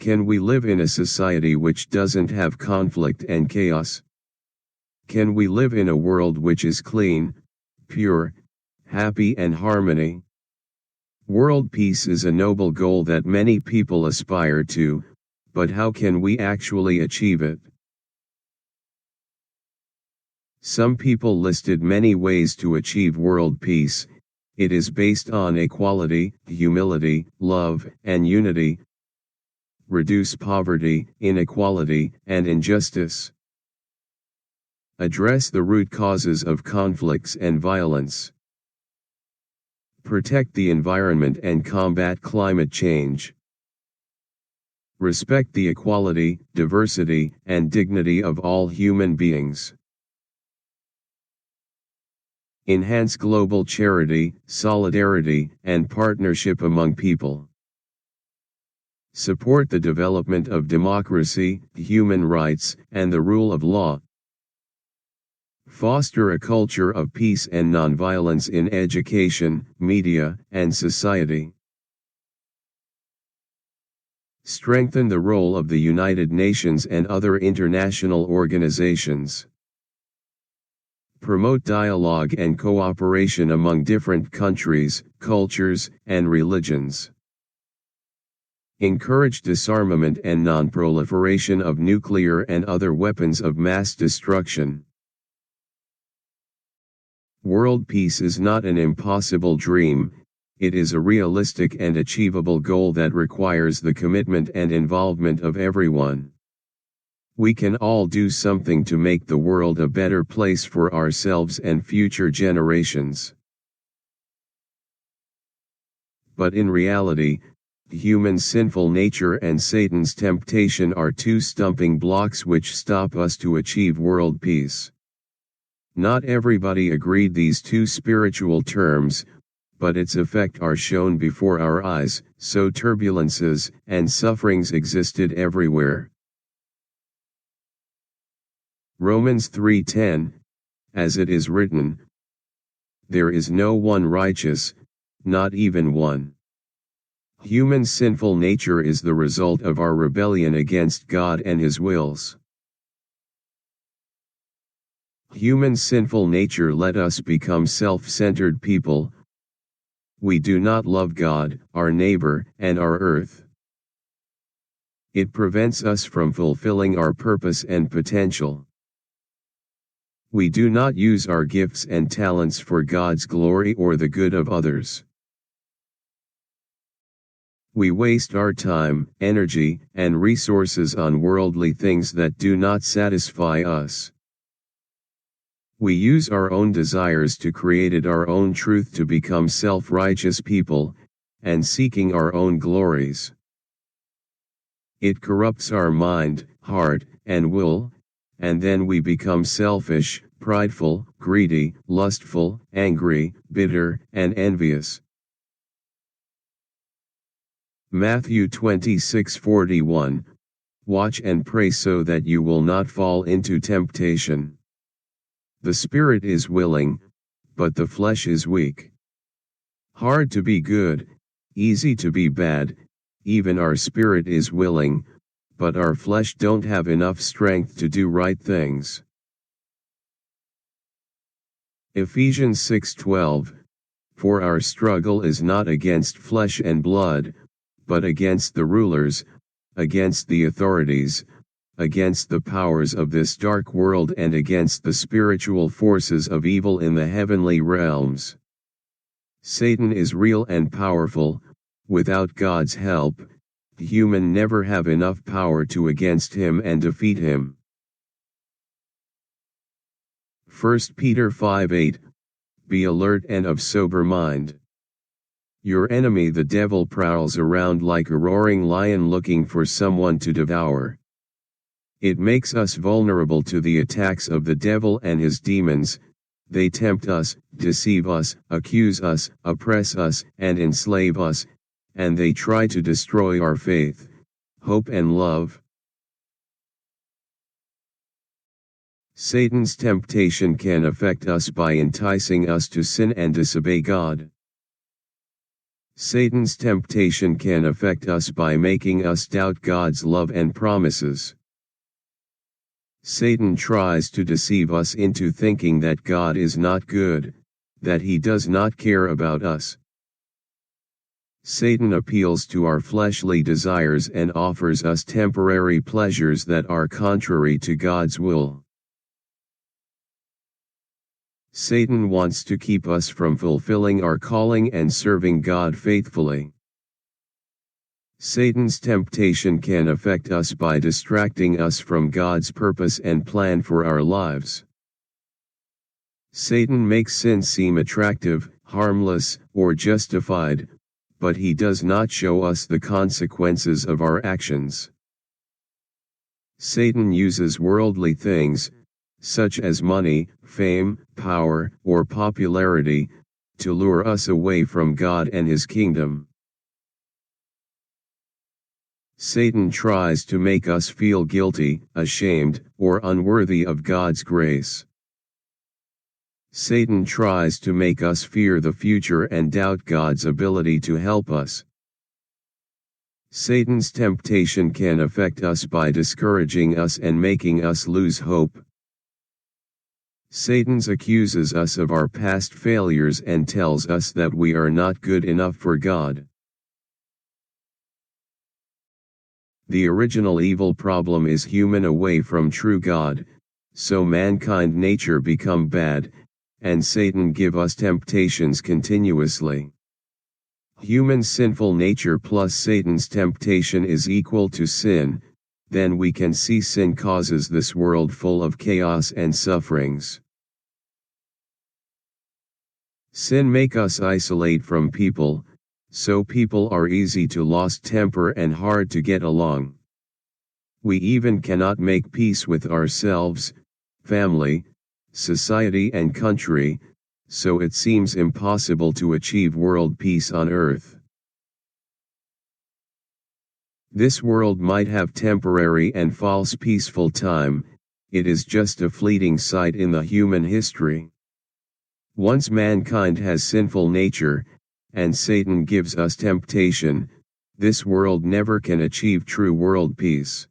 Can we live in a society which doesn't have conflict and chaos? Can we live in a world which is clean, pure, happy and harmony? World peace is a noble goal that many people aspire to, but how can we actually achieve it? Some people listed many ways to achieve world peace. It is based on equality, humility, love, and unity. Reduce poverty, inequality, and injustice. Address the root causes of conflicts and violence. Protect the environment and combat climate change. Respect the equality, diversity, and dignity of all human beings. Enhance global charity, solidarity, and partnership among people. Support the development of democracy, human rights, and the rule of law. Foster a culture of peace and nonviolence in education, media, and society. Strengthen the role of the United Nations and other international organizations. Promote dialogue and cooperation among different countries, cultures, and religions. Encourage disarmament and non-proliferation of nuclear and other weapons of mass destruction. World peace is not an impossible dream, it is a realistic and achievable goal that requires the commitment and involvement of everyone. We can all do something to make the world a better place for ourselves and future generations. But in reality, human sinful nature and Satan's temptation are two stumbling blocks which stop us to achieve world peace. Not everybody agreed these two spiritual terms, but its effect are shown before our eyes, so turbulences and sufferings existed everywhere. Romans 3:10, as it is written, "There is no one righteous, not even one." Human sinful nature is the result of our rebellion against God and His wills. Human sinful nature let us become self-centered people. We do not love God, our neighbor, and our earth. It prevents us from fulfilling our purpose and potential. We do not use our gifts and talents for God's glory or the good of others. We waste our time, energy, and resources on worldly things that do not satisfy us. We use our own desires to create our own truth to become self-righteous people, and seeking our own glories. It corrupts our mind, heart, and will, and then we become selfish, prideful, greedy, lustful, angry, bitter, and envious. Matthew 26:41, Watch and pray so that you will not fall into temptation. The spirit is willing, but the flesh is weak. Hard to be good, easy to be bad, even our spirit is willing, but our flesh don't have enough strength to do right things. Ephesians 6:12, For our struggle is not against flesh and blood, but against the rulers, against the authorities, against the powers of this dark world and against the spiritual forces of evil in the heavenly realms. Satan is real and powerful. Without God's help, human never have enough power to against him and defeat him. 1 Peter 5:8, Be alert and of sober mind. Your enemy the devil prowls around like a roaring lion looking for someone to devour. It makes us vulnerable to the attacks of the devil and his demons. They tempt us, deceive us, accuse us, oppress us, and enslave us, and they try to destroy our faith, hope and love. Satan's temptation can affect us by enticing us to sin and disobey God. Satan's temptation can affect us by making us doubt God's love and promises. Satan tries to deceive us into thinking that God is not good, that he does not care about us. Satan appeals to our fleshly desires and offers us temporary pleasures that are contrary to God's will. Satan wants to keep us from fulfilling our calling and serving God faithfully. Satan's temptation can affect us by distracting us from God's purpose and plan for our lives. Satan makes sin seem attractive, harmless, or justified, but he does not show us the consequences of our actions. Satan uses worldly things, such as money, fame, power, or popularity, to lure us away from God and His kingdom. Satan tries to make us feel guilty, ashamed, or unworthy of God's grace. Satan tries to make us fear the future and doubt God's ability to help us. Satan's temptation can affect us by discouraging us and making us lose hope. Satan accuses us of our past failures and tells us that we are not good enough for God. The original evil problem is human away from true God, so mankind nature become bad, and Satan give us temptations continuously. Human sinful nature plus Satan's temptation is equal to sin, then we can see sin causes this world full of chaos and sufferings. Sin make us isolate from people, so people are easy to lose temper and hard to get along. We even cannot make peace with ourselves, family, society and country, so it seems impossible to achieve world peace on earth. This world might have temporary and false peaceful time, it is just a fleeting sight in the human history. Once mankind has sinful nature, and Satan gives us temptation, this world never can achieve true world peace.